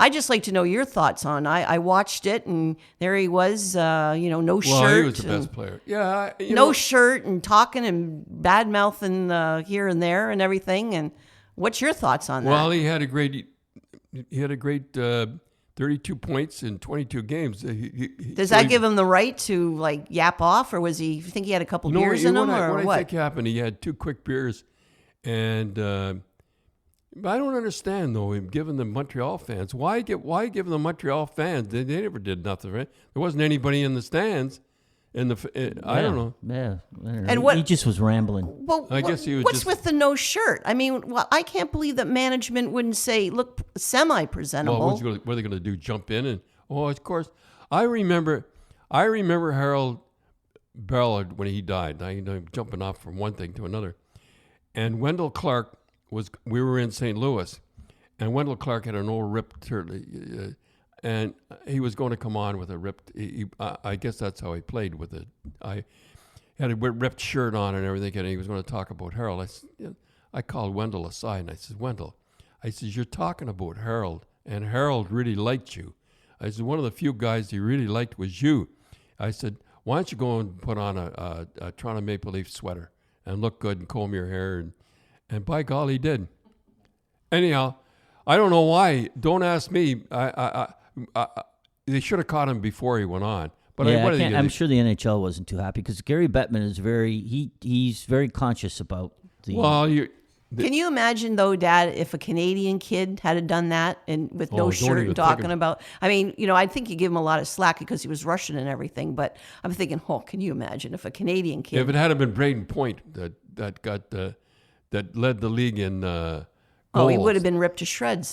I just like to know your thoughts on. I watched it, and there he was, no shirt. Well, he was the best player. Yeah, no shirt and talking and bad mouthing here and there and everything. And what's your thoughts on that? Well, he had a great 32 points in 22 games. Does that give him the right to yap off, or you think he had a couple beers in him, or what? What I think happened, he had 2 quick beers, and I don't understand though him giving the Montreal fans. Why give the Montreal fans? They never did nothing, right? There wasn't anybody in the stands. I don't know. Yeah, and what he just was rambling. Well, I guess he was. What's with the no shirt? I mean, I can't believe that management wouldn't say, "Look, semi-presentable." Well, what are they going to do? Jump in and of course. I remember Harold Ballard when he died. I'm jumping off from one thing to another, and Wendell Clark we were in St. Louis, and Wendell Clark had an old ripped shirt. And he was going to come on with a ripped. I guess that's how he played with it. I had a ripped shirt on and everything, and he was going to talk about Harold. I called Wendell aside and I said, "Wendell," I said, "you're talking about Harold, and Harold really liked you." I said, "One of the few guys he really liked was you." I said, "Why don't you go and put on a Toronto Maple Leaf sweater and look good and comb your hair?" And by golly, he did. Anyhow, I don't know why. Don't ask me. They should have caught him before he went on. But I'm sure the NHL wasn't too happy because Gary Bettman is he's very conscious about the. Well, can you imagine though, Dad, if a Canadian kid had done that and with no shirt and talking about? I mean, I think you give him a lot of slack because he was Russian and everything. But I'm thinking, can you imagine if a Canadian kid? If it had been Braden Point that led the league in goals. He would have been ripped to shreds.